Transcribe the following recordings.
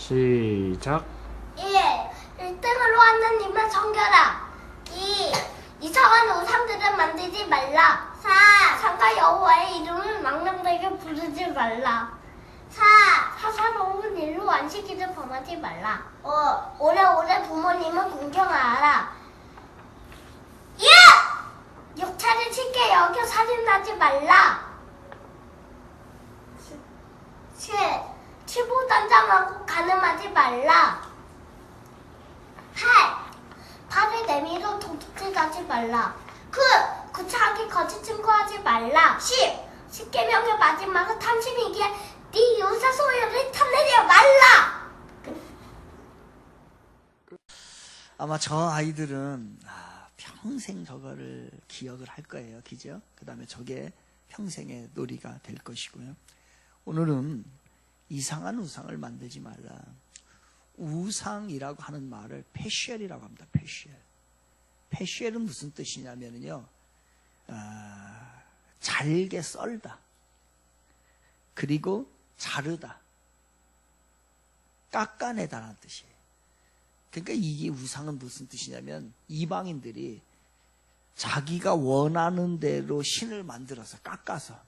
시작. 1. 1등으로 하느님을 섬겨라. 2. 이상한 우상들을 만들지 말라. 4. 상가 여호와의 이름을 망령되게 부르지 말라. 4. 사사로운 일로 안식일을 범하지 말라. 5. 오래오래 부모님을 공경하라. 6. 육체를 쉽게 여겨 살인하지 말라. 7. 치부단장하고 가늠하지 말라. 8. 팔을 내밀어 도둑질하지 말라. 9. 구차하게 거짓 증거하지 말라. 10. 십계명의 마지막은 탐심이기에 네 이웃의 소유를 탐내지 말라. 아마 저 아이들은 평생 저거를 기억을 할 거예요. 그죠? 그 다음에 저게 평생의 놀이가 될 것이고요. 오늘은 이상한 우상을 만들지 말라. 우상이라고 하는 말을 페쉬엘이라고 합니다. 페쉬엘. 페쉬엘은 무슨 뜻이냐면요, 잘게 썰다, 그리고 자르다, 깎아내다라는 뜻이에요. 그러니까 이게 우상은 무슨 뜻이냐면, 이방인들이 자기가 원하는 대로 신을 만들어서 깎아서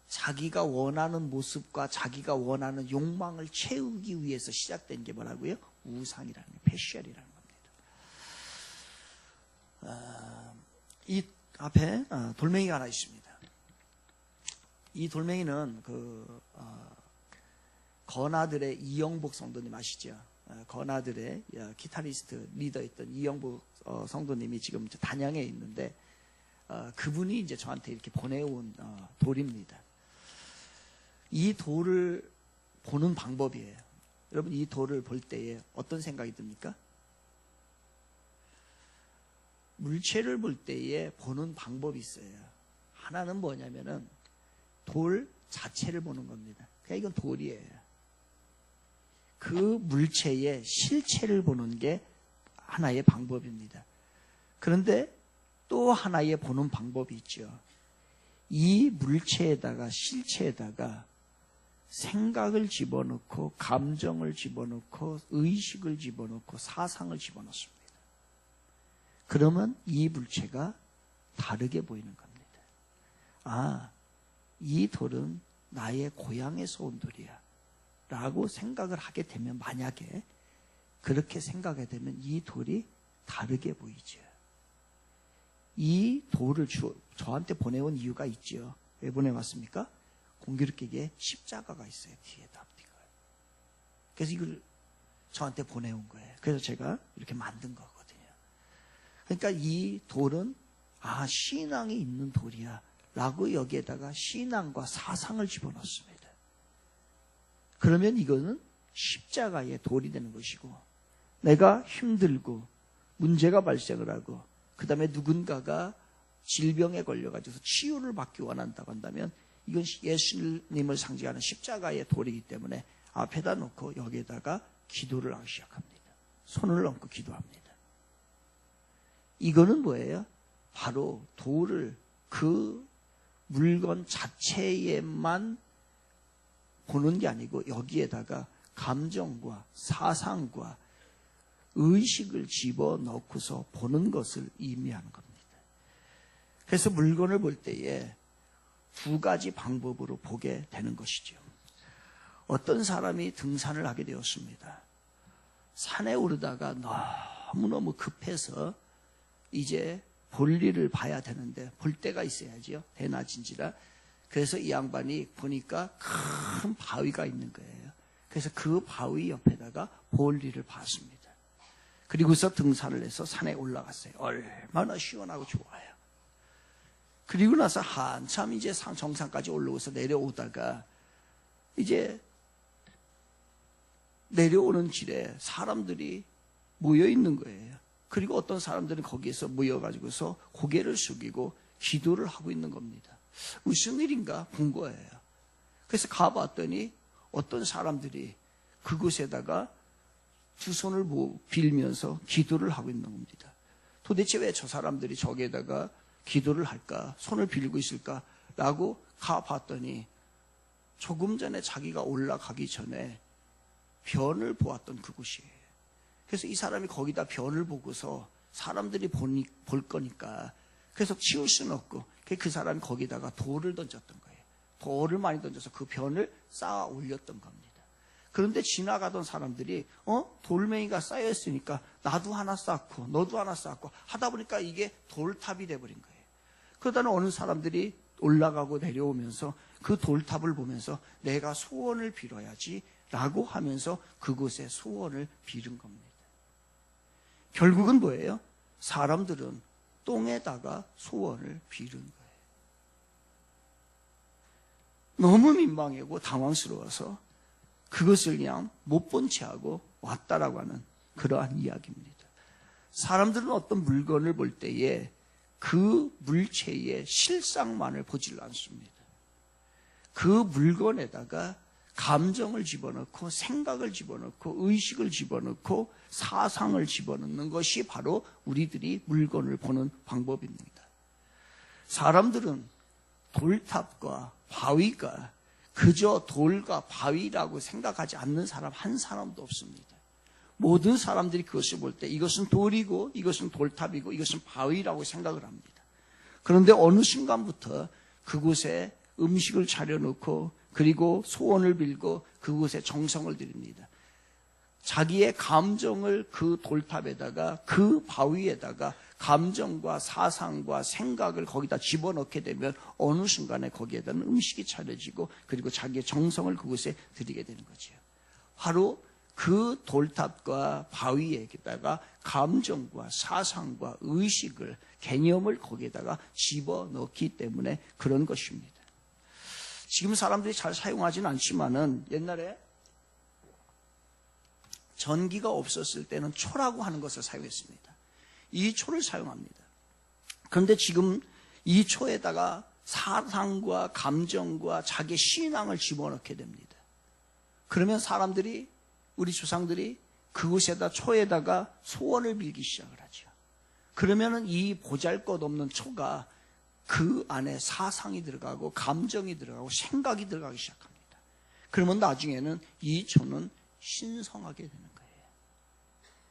자기가 원하는 모습과 자기가 원하는 욕망을 채우기 위해서 시작된 게 뭐라고요? 우상이라는 게, 페쉬엘이라는 겁니다. 이 앞에 돌멩이가 하나 있습니다. 이 돌멩이는 건아들의 이영복 성도님 아시죠? 건아들의 기타리스트 리더였던 이영복 성도님이 지금 단양에 있는데, 그분이 이제 저한테 이렇게 보내온 돌입니다. 이 돌을 보는 방법이에요. 여러분, 이 돌을 볼 때에 어떤 생각이 듭니까? 물체를 볼 때에 보는 방법이 있어요. 하나는 뭐냐면은 돌 자체를 보는 겁니다. 그냥 이건 돌이에요. 그 물체의 실체를 보는 게 하나의 방법입니다. 그런데 또 하나의 보는 방법이 있죠. 이 물체에다가, 실체에다가 생각을 집어넣고, 감정을 집어넣고, 의식을 집어넣고, 사상을 집어넣습니다. 그러면 이 물체가 다르게 보이는 겁니다. 이 돌은 나의 고향에서 온 돌이야 라고 생각을 하게 되면, 만약에 그렇게 생각하게 되면 이 돌이 다르게 보이죠. 이 돌을 저한테 보내온 이유가 있죠. 왜 보내왔습니까? 공교롭게 십자가가 있어요. 뒤에다 앞뒤가. 그래서 이걸 저한테 보내온 거예요. 그래서 제가 이렇게 만든 거거든요. 그러니까 이 돌은 신앙이 있는 돌이야 라고 여기에다가 신앙과 사상을 집어넣습니다. 그러면 이거는 십자가의 돌이 되는 것이고, 내가 힘들고 문제가 발생을 하고, 그 다음에 누군가가 질병에 걸려가지고 치유를 받기 원한다고 한다면, 이건 예수님을 상징하는 십자가의 돌이기 때문에 앞에다 놓고 여기에다가 기도를 하기 시작합니다. 손을 얹고 기도합니다. 이거는 뭐예요? 바로 돌을 그 물건 자체에만 보는 게 아니고, 여기에다가 감정과 사상과 의식을 집어넣고서 보는 것을 의미하는 겁니다. 그래서 물건을 볼 때에 두 가지 방법으로 보게 되는 것이죠. 어떤 사람이 등산을 하게 되었습니다. 산에 오르다가 너무너무 급해서 이제 볼일을 봐야 되는데 볼 데가 있어야죠. 대낮인지라. 그래서 이 양반이 보니까 큰 바위가 있는 거예요. 그래서 그 바위 옆에다가 볼일을 봤습니다. 그리고서 등산을 해서 산에 올라갔어요. 얼마나 시원하고 좋아요. 그리고 나서 한참 이제 정상까지 올라오서 내려오다가, 이제 내려오는 길에 사람들이 모여 있는 거예요. 그리고 어떤 사람들은 거기에서 모여가지고서 고개를 숙이고 기도를 하고 있는 겁니다. 무슨 일인가 본 거예요. 그래서 가봤더니 어떤 사람들이 그곳에다가 두 손을 빌면서 기도를 하고 있는 겁니다. 도대체 왜 저 사람들이 저기에다가 기도를 할까? 손을 빌고 있을까? 라고 가봤더니 조금 전에 자기가 올라가기 전에 변을 보았던 그곳이에요. 그래서 이 사람이 거기다 변을 보고서 사람들이 볼 거니까 그래서 치울 수는 없고 그 사람이 거기다가 돌을 던졌던 거예요. 돌을 많이 던져서 그 변을 쌓아 올렸던 겁니다. 그런데 지나가던 사람들이 돌멩이가 쌓여있으니까 나도 하나 쌓고 너도 하나 쌓고 하다 보니까 이게 돌탑이 돼버린 거예요. 그러다는 어느 사람들이 올라가고 내려오면서 그 돌탑을 보면서 내가 소원을 빌어야지 라고 하면서 그곳에 소원을 빌은 겁니다. 결국은 뭐예요? 사람들은 똥에다가 소원을 빌은 거예요. 너무 민망하고 당황스러워서 그것을 그냥 못 본 채 하고 왔다라고 하는 그러한 이야기입니다. 사람들은 어떤 물건을 볼 때에 그 물체의 실상만을 보질 않습니다. 그 물건에다가 감정을 집어넣고 생각을 집어넣고 의식을 집어넣고 사상을 집어넣는 것이 바로 우리들이 물건을 보는 방법입니다. 사람들은 돌탑과 바위가 그저 돌과 바위라고 생각하지 않는 사람 한 사람도 없습니다. 모든 사람들이 그것을 볼 때 이것은 돌이고 이것은 돌탑이고 이것은 바위라고 생각을 합니다. 그런데 어느 순간부터 그곳에 음식을 차려놓고 그리고 소원을 빌고 그곳에 정성을 들입니다. 자기의 감정을 그 돌탑에다가 그 바위에다가 감정과 사상과 생각을 거기다 집어넣게 되면 어느 순간에 거기에다는 음식이 차려지고 그리고 자기의 정성을 그곳에 들이게 되는 거죠. 바로 그 돌탑과 바위에다가 감정과 사상과 의식을 개념을 거기에다가 집어넣기 때문에 그런 것입니다. 지금 사람들이 잘 사용하지는 않지만은 옛날에 전기가 없었을 때는 초라고 하는 것을 사용했습니다. 이 초를 사용합니다. 그런데 지금 이 초에다가 사상과 감정과 자기의 신앙을 집어넣게 됩니다. 그러면 사람들이 우리 조상들이 그곳에다 초에다가 소원을 빌기 시작을 하죠. 그러면은 이 보잘것없는 초가 그 안에 사상이 들어가고 감정이 들어가고 생각이 들어가기 시작합니다. 그러면 나중에는 이 초는 신성하게 되는 거예요.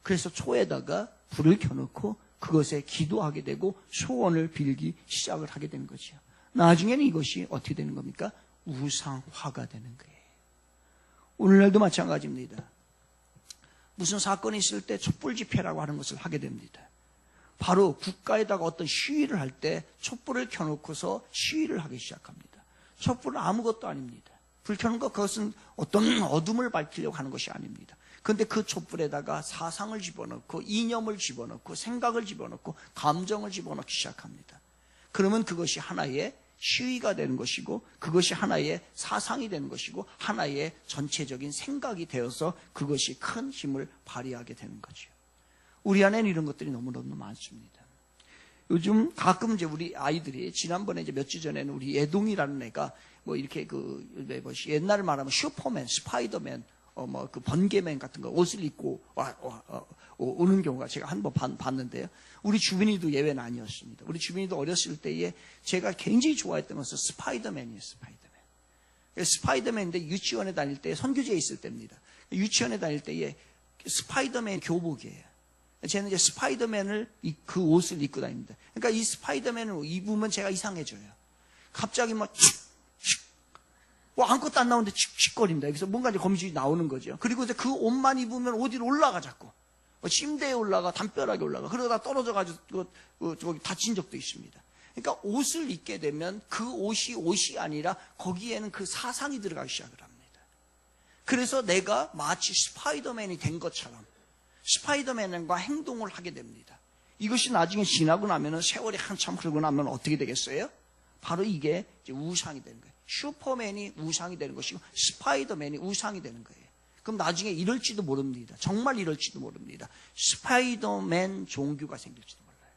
그래서 초에다가 불을 켜놓고 그것에 기도하게 되고 소원을 빌기 시작을 하게 되는 거죠. 나중에는 이것이 어떻게 되는 겁니까? 우상화가 되는 거예요. 오늘날도 마찬가지입니다. 무슨 사건이 있을 때 촛불 집회라고 하는 것을 하게 됩니다. 바로 국가에다가 어떤 시위를 할 때 촛불을 켜놓고서 시위를 하기 시작합니다. 촛불은 아무것도 아닙니다. 불 켜는 것 그것은 어떤 어둠을 밝히려고 하는 것이 아닙니다. 그런데 그 촛불에다가 사상을 집어넣고 이념을 집어넣고 생각을 집어넣고 감정을 집어넣기 시작합니다. 그러면 그것이 하나의 시위가 되는 것이고 그것이 하나의 사상이 되는 것이고 하나의 전체적인 생각이 되어서 그것이 큰 힘을 발휘하게 되는 거죠. 우리 안에는 이런 것들이 너무너무 많습니다. 요즘 가끔 이제 우리 아이들이 지난번에 이제 몇 주 전에는 우리 예동이라는 애가 뭐 이렇게 옛날 말하면 슈퍼맨, 스파이더맨, 그 번개맨 같은 거 옷을 입고 오는 경우가 제가 한 번 봤는데요. 우리 주빈이도 예외는 아니었습니다. 우리 주빈이도 어렸을 때에 제가 굉장히 좋아했던 것은 스파이더맨이에요. 스파이더맨인데 유치원에 다닐 때 선교지에 있을 때입니다. 유치원에 다닐 때에 스파이더맨 교복이에요. 쟤는 이제 스파이더맨을 그 옷을 입고 다닙니다. 그러니까 이 스파이더맨을 입으면 제가 이상해져요. 갑자기 막 아무것도 안 나오는데 칙칙거립니다. 여기서 뭔가 이제 거미줄이 나오는 거죠. 그리고 이제 그 옷만 입으면 어디로 올라가 자꾸. 침대에 올라가, 담벼락에 올라가. 그러다가 떨어져가지고 저기 다친 적도 있습니다. 그러니까 옷을 입게 되면 그 옷이 아니라 거기에는 그 사상이 들어가기 시작을 합니다. 그래서 내가 마치 스파이더맨이 된 것처럼 스파이더맨과 행동을 하게 됩니다. 이것이 나중에 지나고 나면은 세월이 한참 흐르고 나면 어떻게 되겠어요? 바로 이게 이제 우상이 되는 거예요. 슈퍼맨이 우상이 되는 것이고 스파이더맨이 우상이 되는 거예요. 그럼 나중에 이럴지도 모릅니다. 정말 이럴지도 모릅니다. 스파이더맨 종교가 생길지도 몰라요.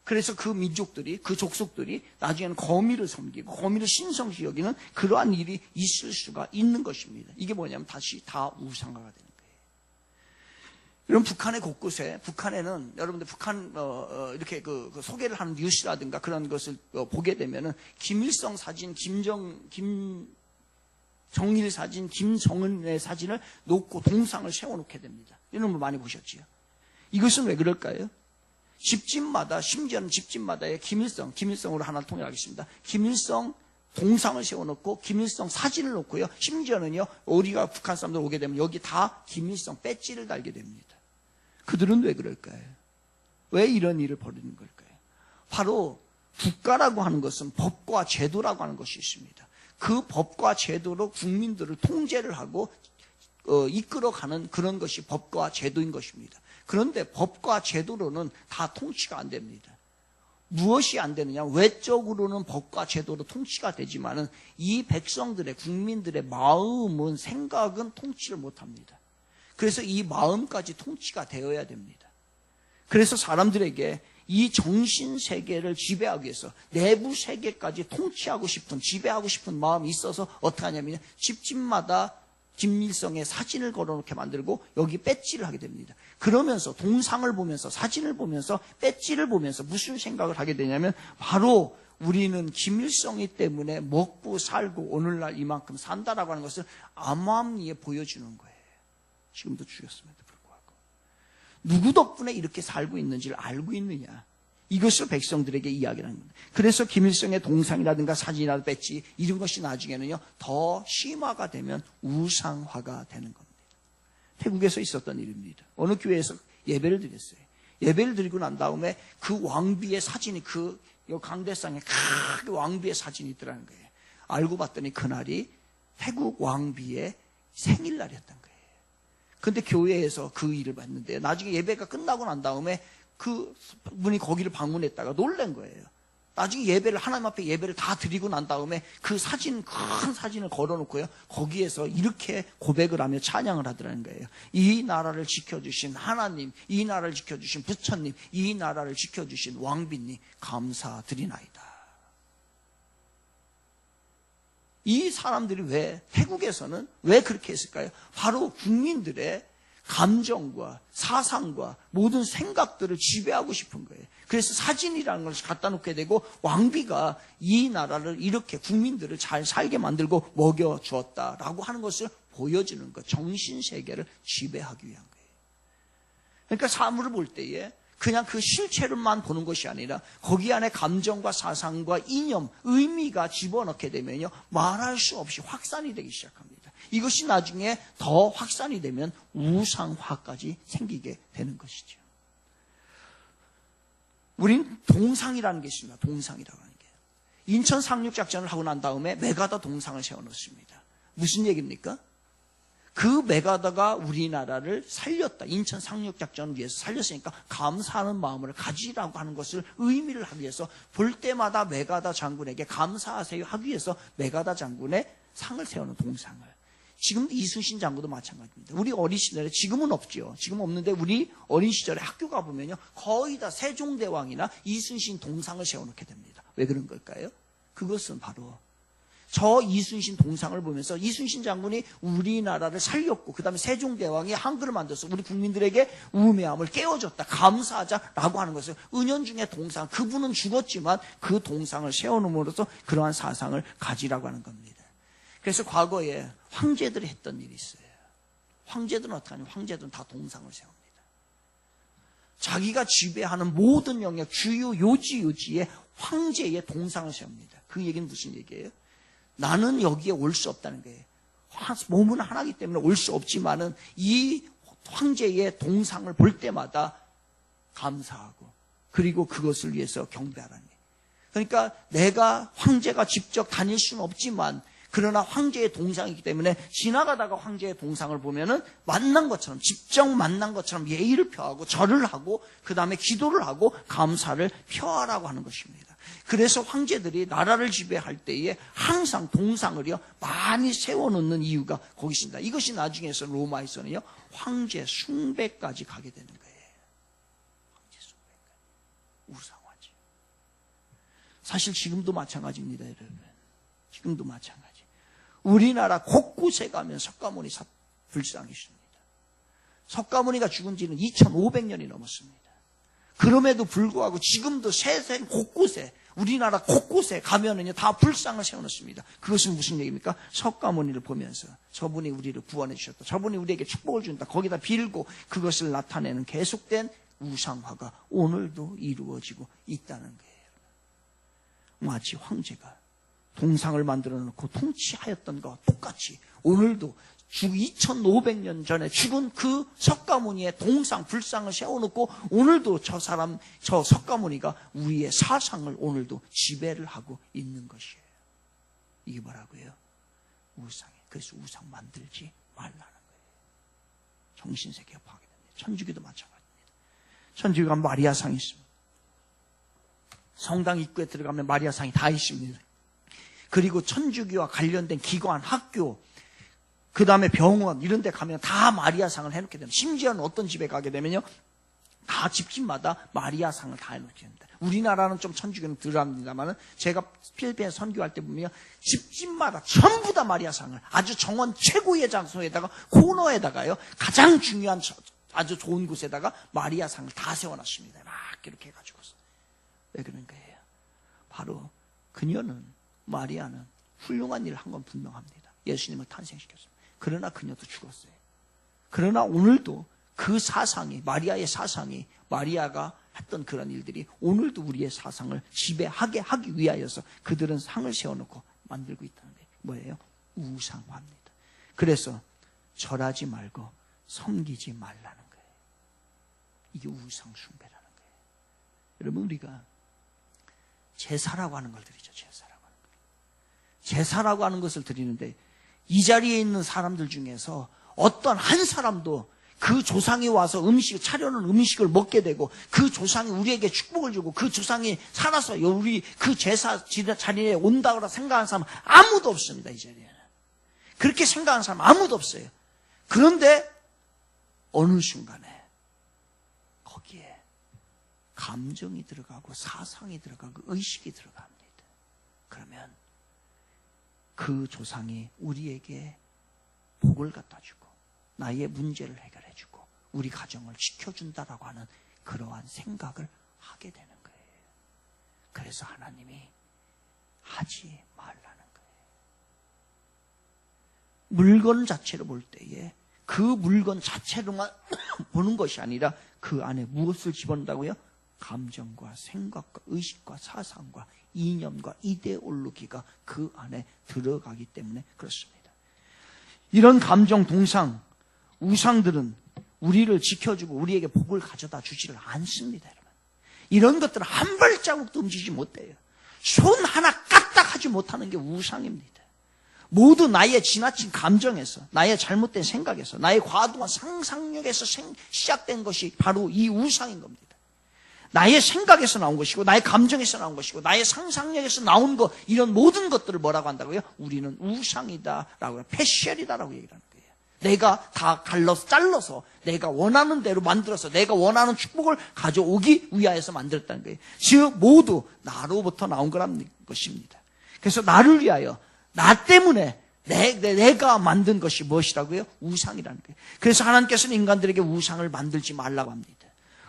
그래서 그 민족들이, 그 족속들이 나중에는 거미를 섬기고 거미를 신성시 여기는 그러한 일이 있을 수가 있는 것입니다. 이게 뭐냐면 다시 다 우상화가 되는 거예요. 이런 북한의 곳곳에, 북한에는 여러분들 북한 이렇게 그 소개를 하는 뉴스라든가 그런 것을 보게 되면은 김일성 사진, 정일 사진, 김정은의 사진을 놓고 동상을 세워놓게 됩니다. 이런 걸 많이 보셨지요. 이것은 왜 그럴까요? 집집마다, 심지어는 집집마다의 김일성으로 하나 통일하겠습니다. 김일성 동상을 세워놓고 김일성 사진을 놓고요. 심지어는요, 우리가 북한 사람들 오게 되면 여기 다 김일성 배지를 달게 됩니다. 그들은 왜 그럴까요? 왜 이런 일을 벌이는 걸까요? 바로 국가라고 하는 것은 법과 제도라고 하는 것이 있습니다. 그 법과 제도로 국민들을 통제를 하고 이끌어가는 그런 것이 법과 제도인 것입니다. 그런데 법과 제도로는 다 통치가 안 됩니다. 무엇이 안 되느냐? 외적으로는 법과 제도로 통치가 되지만은 이 백성들의, 국민들의 마음은, 생각은 통치를 못합니다. 그래서 이 마음까지 통치가 되어야 됩니다. 그래서 사람들에게 이 정신 세계를 지배하기 위해서 내부 세계까지 통치하고 싶은, 지배하고 싶은 마음이 있어서 어떻게 하냐면 집집마다 김일성의 사진을 걸어놓게 만들고 여기 배지를 하게 됩니다. 그러면서 동상을 보면서, 사진을 보면서, 배지를 보면서 무슨 생각을 하게 되냐면 바로 우리는 김일성이 때문에 먹고 살고 오늘날 이만큼 산다라고 하는 것을 암암리에 보여주는 거예요. 지금도 죽였음에도 불구하고. 누구 덕분에 이렇게 살고 있는지를 알고 있느냐. 이것을 백성들에게 이야기를 하는 겁니다. 그래서 김일성의 동상이라든가 사진이라든가 배지 이런 것이 나중에는요 더 심화가 되면 우상화가 되는 겁니다. 태국에서 있었던 일입니다. 어느 교회에서 예배를 드렸어요. 예배를 드리고 난 다음에 그 왕비의 사진이 그 강대상에 크게 왕비의 사진이 있더라는 거예요. 알고 봤더니 그날이 태국 왕비의 생일날이었던 거예요. 근데 교회에서 그 일을 봤는데 나중에 예배가 끝나고 난 다음에 그 분이 거기를 방문했다가 놀란 거예요. 나중에 예배를, 하나님 앞에 예배를 다 드리고 난 다음에 그 사진, 큰 사진을 걸어놓고요. 거기에서 이렇게 고백을 하며 찬양을 하더라는 거예요. 이 나라를 지켜주신 하나님, 이 나라를 지켜주신 부처님, 이 나라를 지켜주신 왕비님, 감사드리나이다. 이 사람들이 왜, 태국에서는 왜 그렇게 했을까요? 바로 국민들의 감정과 사상과 모든 생각들을 지배하고 싶은 거예요. 그래서 사진이라는 것을 갖다 놓게 되고 왕비가 이 나라를 이렇게 국민들을 잘 살게 만들고 먹여주었다라고 하는 것을 보여주는 것, 정신세계를 지배하기 위한 거예요. 그러니까 사물을 볼 때에 그냥 그 실체를만 보는 것이 아니라 거기 안에 감정과 사상과 이념, 의미가 집어넣게 되면요 말할 수 없이 확산이 되기 시작합니다. 이것이 나중에 더 확산이 되면 우상화까지 생기게 되는 것이죠. 우린 동상이라는 게 있습니다. 동상이라고 하는 게. 인천 상륙작전을 하고 난 다음에 메가다 동상을 세워놓습니다. 무슨 얘기입니까? 그 메가다가 우리나라를 살렸다. 인천 상륙작전을 위해서 살렸으니까 감사하는 마음을 가지라고 하는 것을 의미를 하기 위해서 볼 때마다 메가다 장군에게 감사하세요 하기 위해서 메가다 장군의 상을 세우는 동상을. 지금 이순신 장군도 마찬가지입니다. 우리 어린 시절에, 지금은 없죠. 지금 없는데 우리 어린 시절에 학교 가보면요 거의 다 세종대왕이나 이순신 동상을 세워놓게 됩니다. 왜 그런 걸까요? 그것은 바로 저 이순신 동상을 보면서 이순신 장군이 우리나라를 살렸고 그 다음에 세종대왕이 한글을 만들어서 우리 국민들에게 우매함을 깨워줬다, 감사하자라고 하는 것을 은연중에 동상, 그분은 죽었지만 그 동상을 세워놓음으로써 그러한 사상을 가지라고 하는 겁니다. 그래서 과거에 황제들이 했던 일이 있어요. 황제들은 어떻게 하냐면 황제들은 다 동상을 세웁니다. 자기가 지배하는 모든 영역, 주요 요지에 황제의 동상을 세웁니다. 그 얘기는 무슨 얘기예요? 나는 여기에 올 수 없다는 거예요. 몸은 하나이기 때문에 올 수 없지만은 이 황제의 동상을 볼 때마다 감사하고 그리고 그것을 위해서 경배하라는 거예요. 그러니까 내가 황제가 직접 다닐 수는 없지만 그러나 황제의 동상이기 때문에 지나가다가 황제의 동상을 보면은 만난 것처럼, 직접 만난 것처럼 예의를 표하고 절을 하고 그 다음에 기도를 하고 감사를 표하라고 하는 것입니다. 그래서 황제들이 나라를 지배할 때에 항상 동상을요 많이 세워놓는 이유가 거기 있습니다. 이것이 나중에서 로마에서는요 황제 숭배까지 가게 되는 거예요. 황제 숭배까지. 우상화죠. 사실 지금도 마찬가지입니다, 여러분. 지금도 마찬가지. 우리나라 곳곳에 가면 석가모니 불상이 있습니다. 석가모니가 죽은 지는 2500년이 넘었습니다. 그럼에도 불구하고 지금도 세상 곳곳에 우리나라 곳곳에 가면은요, 다 불상을 세워놓습니다. 그것은 무슨 얘기입니까? 석가모니를 보면서 저분이 우리를 구원해 주셨다. 저분이 우리에게 축복을 준다. 거기다 빌고 그것을 나타내는 계속된 우상화가 오늘도 이루어지고 있다는 거예요. 마치 황제가 동상을 만들어 놓고 통치하였던 것과 똑같이 오늘도 2500년 전에 죽은 그 석가모니의 동상, 불상을 세워놓고 오늘도 저 석가모니가 우리의 사상을 오늘도 지배를 하고 있는 것이에요. 이게 뭐라고요? 우상이에요. 그래서 우상 만들지 말라는 거예요. 정신세계가 파괴됩니다. 천주교도 마찬가지입니다. 천주교가 마리아상이 있습니다. 성당 입구에 들어가면 마리아상이 다 있습니다. 그리고 천주교와 관련된 기관, 학교, 그 다음에 병원 이런 데 가면 다 마리아상을 해놓게 됩니다. 심지어는 어떤 집에 가게 되면요, 다 집집마다 마리아상을 다 해놓게 됩니다. 우리나라는 좀 천주교는 덜합니다만은 제가 필리핀에 선교할 때 보면 집집마다 전부 다 마리아상을 아주 정원 최고의 장소에다가 코너에다가요, 가장 중요한 아주 좋은 곳에다가 마리아상을 다 세워놨습니다. 막 이렇게 해가지고서. 왜 그런 거예요? 바로 그녀는, 마리아는 훌륭한 일을 한 건 분명합니다. 예수님을 탄생시켰습니다. 그러나 그녀도 죽었어요. 그러나 오늘도 그 사상이, 마리아의 사상이, 마리아가 했던 그런 일들이 오늘도 우리의 사상을 지배하게 하기 위하여서 그들은 상을 세워놓고 만들고 있다는 게 뭐예요? 우상화입니다. 그래서 절하지 말고 섬기지 말라는 거예요. 이게 우상숭배라는 거예요. 여러분, 우리가 제사라고 하는 걸 드리죠. 제사라고 하는 걸. 제사라고 하는 것을 드리는데 이 자리에 있는 사람들 중에서 어떤 한 사람도 그 조상이 와서 차려놓은 음식을 먹게 되고 그 조상이 우리에게 축복을 주고 그 조상이 살아서 우리 그 제사 자리에 온다고 생각하는 사람은 아무도 없습니다. 이 자리에는. 그렇게 생각하는 사람 아무도 없어요. 그런데 어느 순간에 거기에 감정이 들어가고 사상이 들어가고 의식이 들어갑니다. 그러면 그 조상이 우리에게 복을 갖다 주고 나의 문제를 해결해 주고 우리 가정을 지켜준다라고 하는 그러한 생각을 하게 되는 거예요. 그래서 하나님이 하지 말라는 거예요. 물건 자체를 볼 때에 그 물건 자체로만 보는 것이 아니라 그 안에 무엇을 집어넣는다고요? 감정과 생각과 의식과 사상과 이념과 이데올로기가 그 안에 들어가기 때문에 그렇습니다. 이런 감정, 동상, 우상들은 우리를 지켜주고 우리에게 복을 가져다 주지를 않습니다. 여러분. 이런 것들은 한 발자국도 움직이지 못해요. 손 하나 까딱하지 못하는 게 우상입니다. 모두 나의 지나친 감정에서, 나의 잘못된 생각에서, 나의 과도한 상상력에서 시작된 것이 바로 이 우상인 겁니다. 나의 생각에서 나온 것이고 나의 감정에서 나온 것이고 나의 상상력에서 나온 것, 이런 모든 것들을 뭐라고 한다고요? 우리는 우상이다라고 해요. 패션이다라고 얘기를 하는 거예요. 내가 다 잘라서 내가 원하는 대로 만들어서 내가 원하는 축복을 가져오기 위하여서 만들었다는 거예요. 즉 모두 나로부터 나온 거라는 것입니다. 그래서 나를 위하여, 나 때문에 내가 만든 것이 무엇이라고요? 우상이라는 거예요. 그래서 하나님께서는 인간들에게 우상을 만들지 말라고 합니다.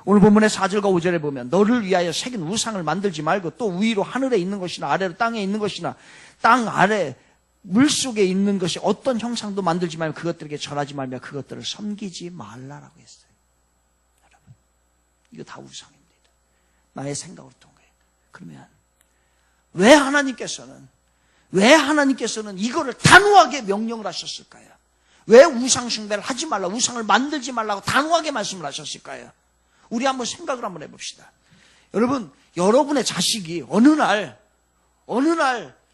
오늘 본문의 4절과 5절에 보면 너를 위하여 새긴 우상을 만들지 말고 또 위로 하늘에 있는 것이나 아래로 땅에 있는 것이나 땅 아래 물속에 있는 것이 어떤 형상도 만들지 말고 그것들에게 절하지 말며 그것들을 섬기지 말라라고 했어요. 여러분, 이거 다 우상입니다. 나의 생각으로 된 거예요. 그러면 왜 하나님께서는 이거를 단호하게 명령을 하셨을까요? 왜 우상 숭배를 하지 말라, 우상을 만들지 말라고 단호하게 말씀을 하셨을까요? 우리 한번 생각을 한번 해봅시다. 여러분, 여러분의 자식이 어느 날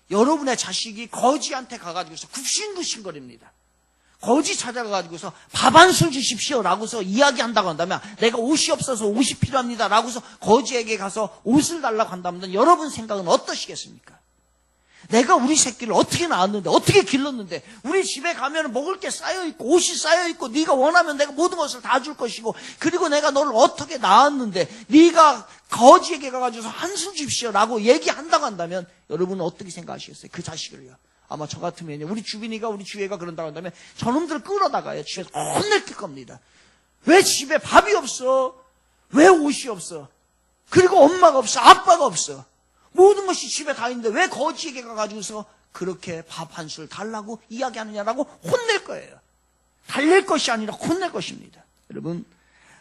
여러분의 자식이 거지한테 가가지고서 굽신굽신거립니다. 거지 찾아가가지고서 밥 한 술 주십시오라고서 이야기한다고 한다면, 내가 옷이 없어서 옷이 필요합니다라고서 거지에게 가서 옷을 달라고 한다면 여러분 생각은 어떠시겠습니까? 내가 우리 새끼를 어떻게 낳았는데, 어떻게 길렀는데, 우리 집에 가면 먹을 게 쌓여있고 옷이 쌓여있고 네가 원하면 내가 모든 것을 다 줄 것이고, 그리고 내가 너를 어떻게 낳았는데 네가 거지에게 가가지고 한술 주십시오라고 얘기한다고 한다면 여러분은 어떻게 생각하시겠어요? 그 자식을요. 아마 저 같으면 우리 주빈이가, 우리 주애가 그런다고 한다면 저놈들을 끌어다가요 집에서 혼낼 겁니다. 왜 집에 밥이 없어? 왜 옷이 없어? 그리고 엄마가 없어? 아빠가 없어? 모든 것이 집에 다 있는데 왜 거지에게 가가지고서 그렇게 밥 한 술 달라고 이야기하느냐라고 혼낼 거예요. 달랠 것이 아니라 혼낼 것입니다. 여러분,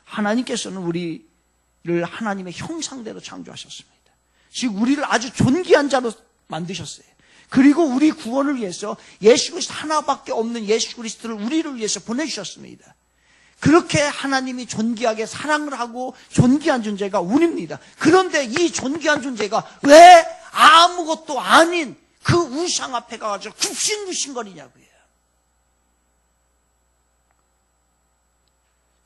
하나님께서는 우리를 하나님의 형상대로 창조하셨습니다. 즉 우리를 아주 존귀한 자로 만드셨어요. 그리고 우리 구원을 위해서 예수 그리스도 하나밖에 없는 예수 그리스도를 우리를 위해서 보내주셨습니다. 그렇게 하나님이 존귀하게 사랑을 하고 존귀한 존재가 우리입니다. 그런데 이 존귀한 존재가 왜 아무것도 아닌 그 우상 앞에 가가지고 굽신굽신거리냐고요.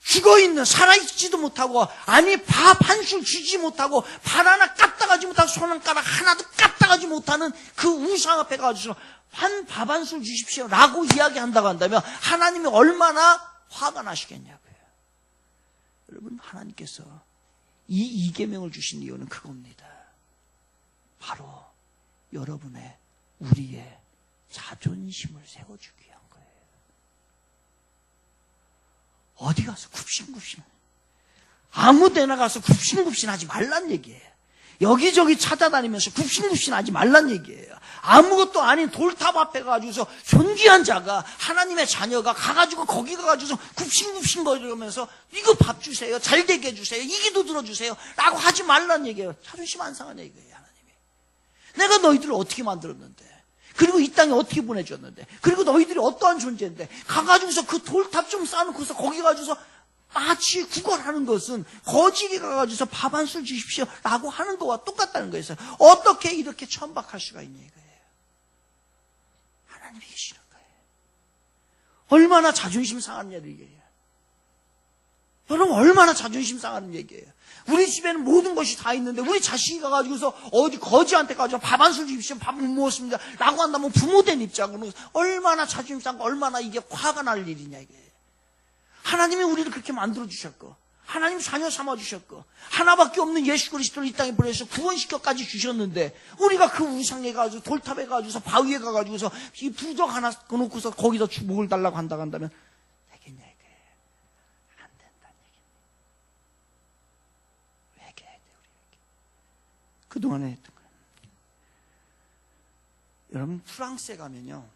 죽어있는, 살아있지도 못하고, 아니 밥 한 술 주지 못하고, 발 하나 까딱하지 못하고, 손가락 하나도 까딱하지 못하는 그 우상 앞에 가가지고 밥 한 술 주십시오 라고 이야기한다고 한다면 하나님이 얼마나 화가 나시겠냐고요. 여러분, 하나님께서 이 이계명을 주신 이유는 그겁니다. 바로 여러분의, 우리의 자존심을 세워주기 위한 거예요. 어디 가서 굽신굽신, 아무 데나 가서 굽신굽신 하지 말란 얘기예요. 여기저기 찾아다니면서 굽신굽신 하지 말란 얘기예요. 아무것도 아닌 돌탑 앞에 가지고서 존귀한 자가, 하나님의 자녀가 가가지고 거기 가가지고서 굽신굽신 거리면서 이거 밥 주세요, 잘 되게 해주세요, 이 기도 들어주세요 라고 하지 말란 얘기예요. 자존심 안 상한 얘기예요. 하나님이 내가 너희들을 어떻게 만들었는데, 그리고 이 땅에 어떻게 보내줬는데, 그리고 너희들이 어떠한 존재인데 가가지고서 그 돌탑 좀 쌓아놓고서 거기 가지고서 마치 구걸하는 것은 거지게 가가지고서 밥 한 술 주십시오 라고 하는 거와 똑같다는 거예요. 어떻게 이렇게 천박할 수가 있냐 이거예요. 하나님이 계시는 거예요. 얼마나 자존심 상하는 얘기예요. 여러분, 얼마나 자존심 상하는 얘기예요. 우리 집에는 모든 것이 다 있는데 우리 자식이 가가지고서 어디 거지한테 가서 밥 한 술 주십시오, 밥을 못 먹었습니다 라고 한다면 부모된 입장으로 얼마나 자존심 상하고 얼마나 이게 화가 날 일이냐 이게. 하나님이 우리를 그렇게 만들어주셨고, 하나님 자녀 삼아주셨고, 하나밖에 없는 예수 그리스도를 이 땅에 보내서 구원시켜까지 주셨는데, 우리가 그 우상에 가가지고 돌탑에 가가지고서 바위에 가가지고서 이 부적 하나 꺼놓고서 거기다 주먹을 달라고 한다고 한다면 되겠냐 이게. 안 된다는 얘기입니다. 회개해야 돼, 우리. 그동안에 했던 거예요. 여러분, 프랑스에 가면요,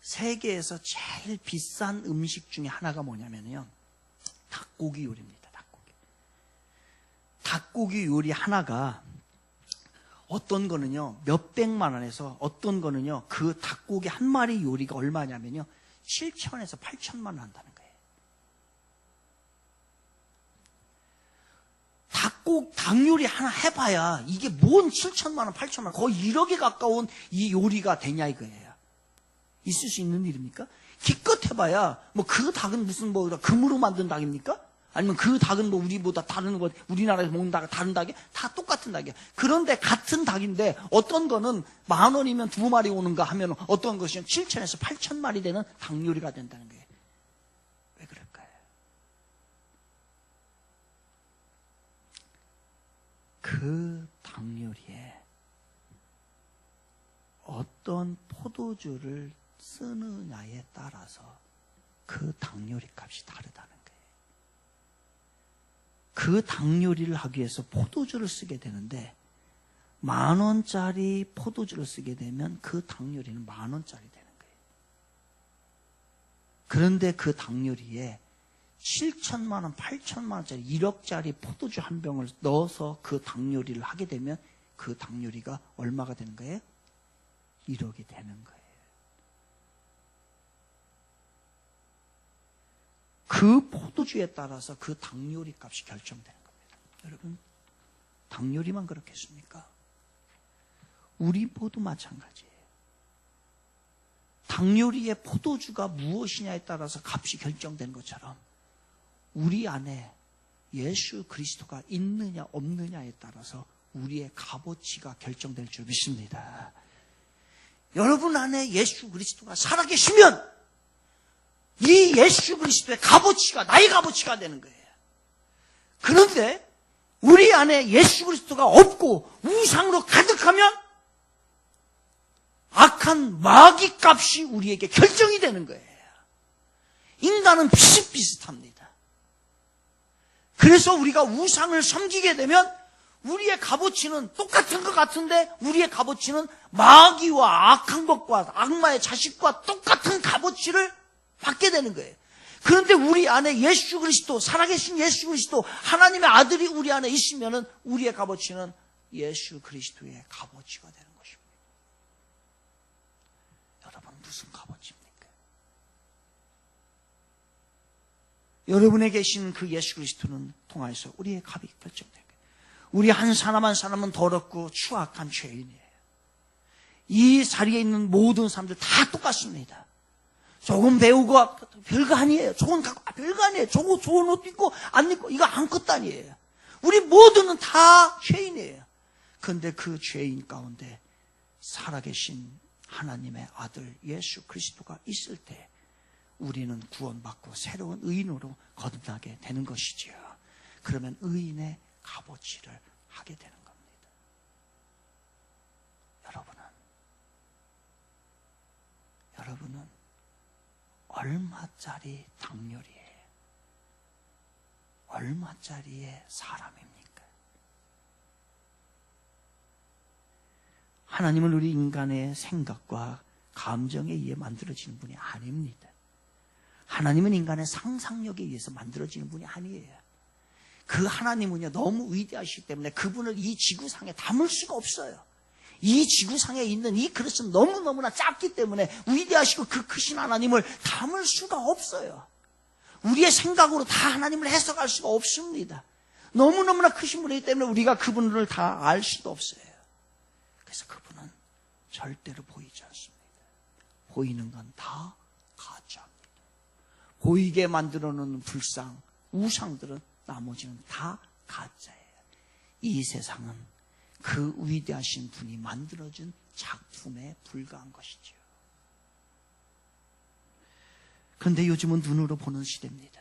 세계에서 제일 비싼 음식 중에 하나가 뭐냐면요, 닭고기 요리입니다. 닭고기 요리 하나가 어떤 거는요 몇백만 원에서, 어떤 거는요 그 닭고기 한 마리 요리가 얼마냐면요 7천에서 8천만 원 한다는 거예요. 닭 요리 하나 해봐야 이게 뭔 7천만 원, 8천만 원, 거의 1억에 가까운 이 요리가 되냐 이거예요. 있을 수 있는 일입니까? 기껏 해봐야 뭐 그 닭은 무슨 뭐 금으로 만든 닭입니까? 아니면 그 닭은 뭐 우리보다 다른 거, 우리나라에서 먹는 닭 다른 닭이 다 똑같은 닭이야. 그런데 같은 닭인데 어떤 거는 10,000원이면 2마리 오는가 하면 어떤 것이 7,000에서 8,000마리 되는 닭 요리가 된다는 거예요. 왜 그럴까요? 그 닭 요리에 어떤 포도주를 쓰느냐에 따라서 그 닭 요리 값이 다르다는 거예요. 그 닭 요리를 하기 위해서 포도주를 쓰게 되는데 10,000원짜리 포도주를 쓰게 되면 그 닭 요리는 10,000원짜리 되는 거예요. 그런데 그 닭 요리에 7천만 원, 8천만 원짜리 1억짜리 포도주 한 병을 넣어서 그 닭 요리를 하게 되면 그 닭 요리가 얼마가 되는 거예요? 1억이 되는 거예요. 그 포도주에 따라서 그 닭 요리 값이 결정되는 겁니다. 여러분, 닭 요리만 그렇겠습니까? 우리 모두 마찬가지예요. 닭 요리의 포도주가 무엇이냐에 따라서 값이 결정된 것처럼 우리 안에 예수 그리스도가 있느냐 없느냐에 따라서 우리의 값어치가 결정될 줄 믿습니다. 여러분 안에 예수 그리스도가 살아계시면 이 예수 그리스도의 값어치가 나의 값어치가 되는 거예요. 그런데 우리 안에 예수 그리스도가 없고 우상으로 가득하면 악한 마귀 값이 우리에게 결정이 되는 거예요. 인간은 비슷비슷합니다. 그래서 우리가 우상을 섬기게 되면 우리의 값어치는 똑같은 것 같은데 우리의 값어치는 마귀와 악한 것과 악마의 자식과 똑같은 값어치를 받게 되는 거예요. 그런데 우리 안에 예수 그리스도, 살아계신 예수 그리스도, 하나님의 아들이 우리 안에 있으면 우리의 값어치는 예수 그리스도의 값어치가 되는 것입니다. 여러분, 무슨 값어치입니까? 여러분에 계신 그 예수 그리스도는 통하여서 우리의 값이 결정된 거예요. 우리 한 사람 한 사람은 더럽고 추악한 죄인이에요. 이 자리에 있는 모든 사람들 다 똑같습니다. 조금 배우고 별거 아니에요. 좋은 갖고 별거 아니에요. 좋은 옷 입고 안 입고 이거 아무것도 아니에요. 우리 모두는 다 죄인이에요. 그런데 그 죄인 가운데 살아계신 하나님의 아들 예수 그리스도가 있을 때 우리는 구원받고 새로운 의인으로 거듭나게 되는 것이지요. 그러면 의인의 값어치를 하게 되는 겁니다. 여러분은 얼마짜리 당렬이에요? 얼마짜리의 사람입니까? 하나님은 우리 인간의 생각과 감정에 의해 만들어지는 분이 아닙니다. 하나님은 인간의 상상력에 의해서 만들어지는 분이 아니에요. 그 하나님은요, 너무 위대하시기 때문에 그분을 이 지구상에 담을 수가 없어요. 이 지구상에 있는 이 그릇은 너무너무나 작기 때문에 위대하시고 그 크신 하나님을 담을 수가 없어요. 우리의 생각으로 다 하나님을 해석할 수가 없습니다. 너무너무나 크신 분이기 때문에 우리가 그분을 다 알 수도 없어요. 그래서 그분은 절대로 보이지 않습니다. 보이는 건 다 가짜입니다. 보이게 만들어 놓는 불상, 우상들은 나머지는 다 가짜예요. 이 세상은 그 위대하신 분이 만들어진 작품에 불과한 것이죠. 그런데 요즘은 눈으로 보는 시대입니다.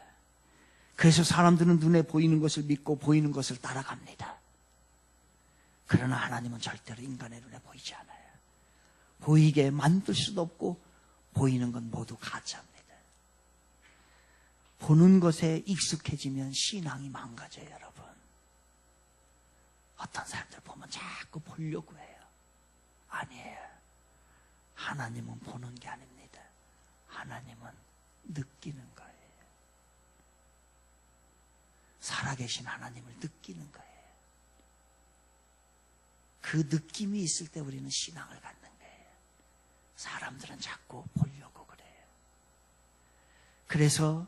그래서 사람들은 눈에 보이는 것을 믿고 보이는 것을 따라갑니다. 그러나 하나님은 절대로 인간의 눈에 보이지 않아요. 보이게 만들 수도 없고 보이는 건 모두 가짜입니다. 보는 것에 익숙해지면 신앙이 망가져요, 여러분. 어떤 사람들 보면 자꾸 보려고 해요. 아니에요. 하나님은 보는 게 아닙니다. 하나님은 느끼는 거예요. 살아계신 하나님을 느끼는 거예요. 그 느낌이 있을 때 우리는 신앙을 갖는 거예요. 사람들은 자꾸 보려고 그래요. 그래서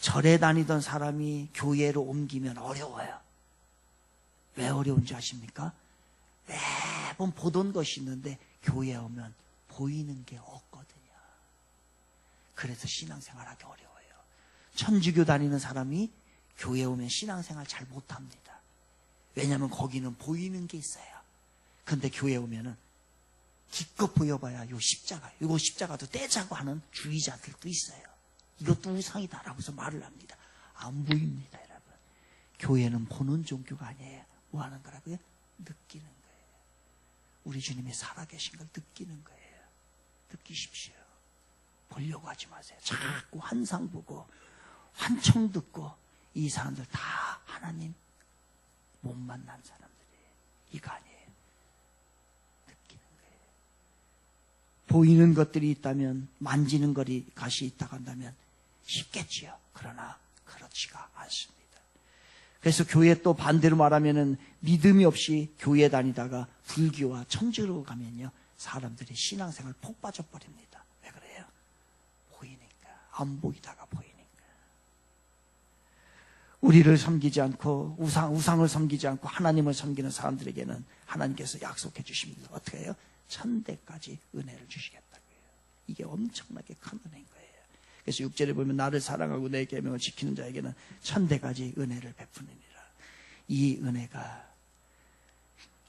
절에 다니던 사람이 교회로 옮기면 어려워요. 왜 어려운지 아십니까? 매번 보던 것이 있는데 교회에 오면 보이는 게 없거든요. 그래서 신앙생활하기 어려워요. 천주교 다니는 사람이 교회에 오면 신앙생활 잘 못합니다. 왜냐하면 거기는 보이는 게 있어요. 근데 교회에 오면은 기껏 보여봐야 요 십자가, 이거 십자가도 떼자고 하는 주의자들도 있어요. 이것도 우상이다라고 해서 말을 합니다. 안 보입니다, 여러분. 교회는 보는 종교가 아니에요. 뭐 하는 거라고요? 느끼는 거예요. 우리 주님이 살아계신 걸 느끼는 거예요. 느끼십시오. 보려고 하지 마세요. 자꾸 환상 보고 환청 듣고 이 사람들 다 하나님 못 만난 사람들이에요. 이거 아니에요. 느끼는 거예요. 보이는 것들이 있다면, 만지는 것이 있다고 한다면 쉽겠지요. 그러나 그렇지가 않습니다. 그래서 교회 또 반대로 말하면은 믿음이 없이 교회 다니다가 불교와 천주로 가면요, 사람들이 신앙생활 폭 빠져버립니다. 왜 그래요? 보이니까. 안 보이다가 보이니까. 우리를 섬기지 않고 우상을 섬기지 않고 하나님을 섬기는 사람들에게는 하나님께서 약속해 주십니다. 어떻게 해요? 천대까지 은혜를 주시겠다고요. 이게 엄청나게 큰 은혜인 거예요. 그래서 6절에 보면 나를 사랑하고 내 계명을 지키는 자에게는 천대까지 은혜를 베푸느니라. 이 은혜가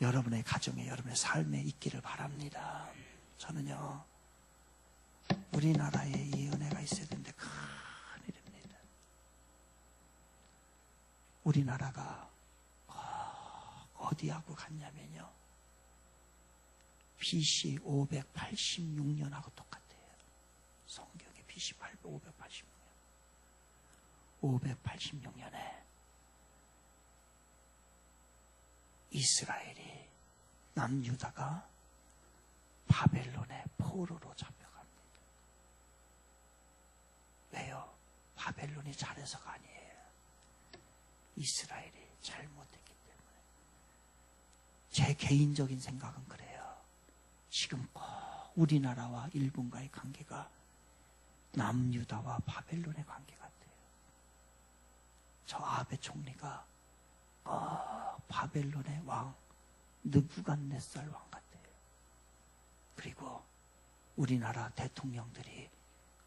여러분의 가정에, 여러분의 삶에 있기를 바랍니다. 저는요, 우리나라에 이 은혜가 있어야 되는데 큰일입니다. 우리나라가 어디하고 같냐면요, BC 586년하고 똑같아요. 성경에 BC 586년. 586년에 이스라엘이, 남유다가 바벨론의 포로로 잡혀갑니다. 왜요? 바벨론이 잘해서가 아니에요. 이스라엘이 잘못했기 때문에. 제 개인적인 생각은 그래요. 지금 꼭 우리나라와 일본과의 관계가 남유다와 바벨론의 관계 같아요. 저 아베 총리가 바벨론의 왕 느부갓네살 왕 같아요. 그리고 우리나라 대통령들이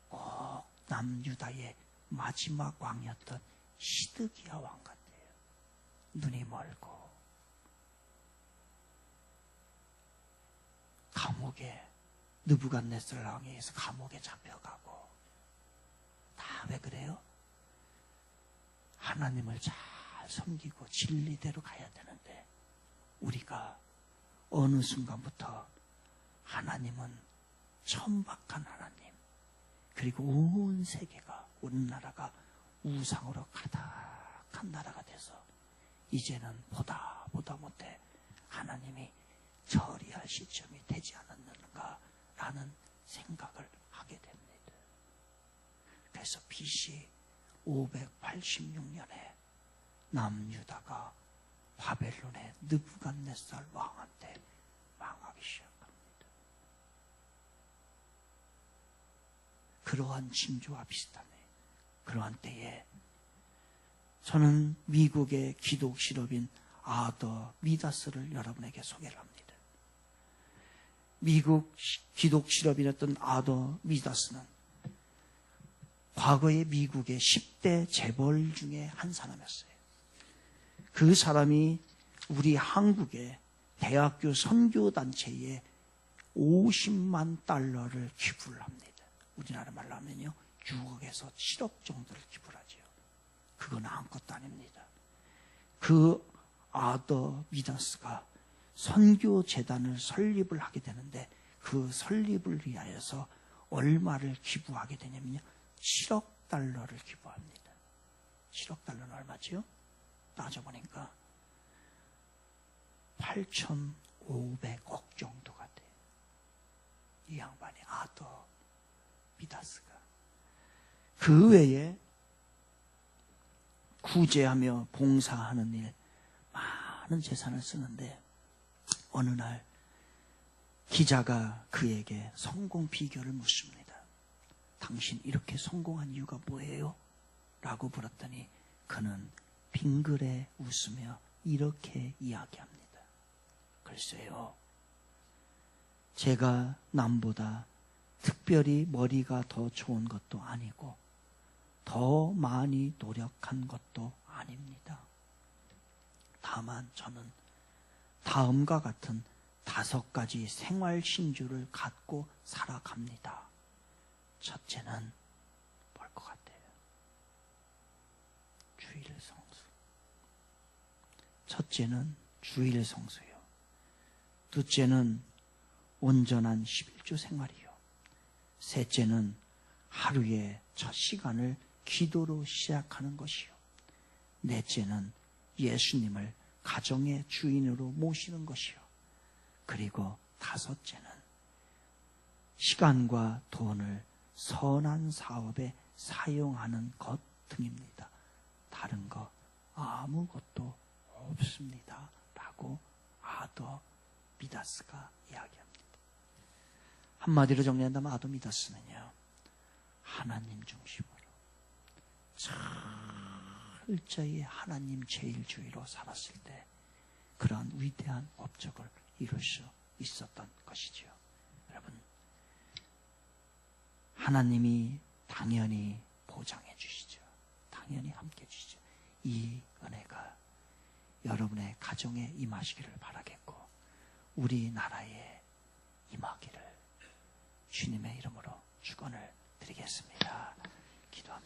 꼭 남유다의 마지막 왕이었던 시드기야 왕 같아요. 눈이 멀고 감옥에, 느부갓네살 왕에 의해서 감옥에 잡혀가고. 다 왜 그래요? 하나님을 잘 섬기고 진리대로 가야 되는데 우리가 어느 순간부터 하나님은 천박한 하나님, 그리고 온 세계가, 온 나라가 우상으로 가득한 나라가 돼서 이제는 보다 못해 하나님이 처리할 시점이 되지 않았는가라는 생각을 하게 됩니다. 그래서 BC 586년에 남유다가 바벨론의 느부갓네살 왕한테 망하기 시작합니다. 그러한 징조와 비슷하네. 그러한 때에 저는 미국의 기독 실업인 아더 미다스를 여러분에게 소개를 합니다. 미국 기독 실업인이었던 아더 미다스는 과거의 미국의 10대 재벌 중에 한 사람이었어요. 그 사람이 우리 한국의 대학교 선교단체에 50만 달러를 기부를 합니다. 우리나라 말로 하면요, 6억에서 7억 정도를 기부를 하죠. 그건 아무것도 아닙니다. 그 아더 미다스가 선교재단을 설립을 하게 되는데 그 설립을 위하여서 얼마를 기부하게 되냐면요, 7억 달러를 기부합니다. 7억 달러는 얼마죠? 따져보니까 8,500억 정도가 돼요. 이 양반이 아더 미다스가. 그 외에 구제하며 봉사하는 일, 많은 재산을 쓰는데 어느 날 기자가 그에게 성공 비결을 묻습니다. 당신 이렇게 성공한 이유가 뭐예요? 라고 물었더니 그는 빙그레 웃으며 이렇게 이야기합니다. 글쎄요, 제가 남보다 특별히 머리가 더 좋은 것도 아니고 더 많이 노력한 것도 아닙니다. 다만 저는 다음과 같은 5가지 생활 신조를 갖고 살아갑니다. 첫째는 뭘 것 같아요? 주일 성수. 첫째는 주일 성수요. 둘째는 온전한 11조 생활이요. 셋째는 하루의 첫 시간을 기도로 시작하는 것이요. 넷째는 예수님을 가정의 주인으로 모시는 것이요. 그리고 5째는 시간과 돈을 선한 사업에 사용하는 것 등입니다. 다른 거 아무것도 없습니다. 라고 아더 미다스가 이야기합니다. 한마디로 정리한다면 아더 미다스는요, 하나님 중심으로 철저히 하나님 제일주의로 살았을 때 그러한 위대한 업적을 이룰 수 있었던 것이죠. 여러분, 하나님이 당연히 보장해 주시죠. 당연히 함께 주시죠. 이 은혜가 여러분의 가정에 임하시기를 바라겠고 우리나라에 임하기를 주님의 이름으로 축원을 드리겠습니다. 기도합니다.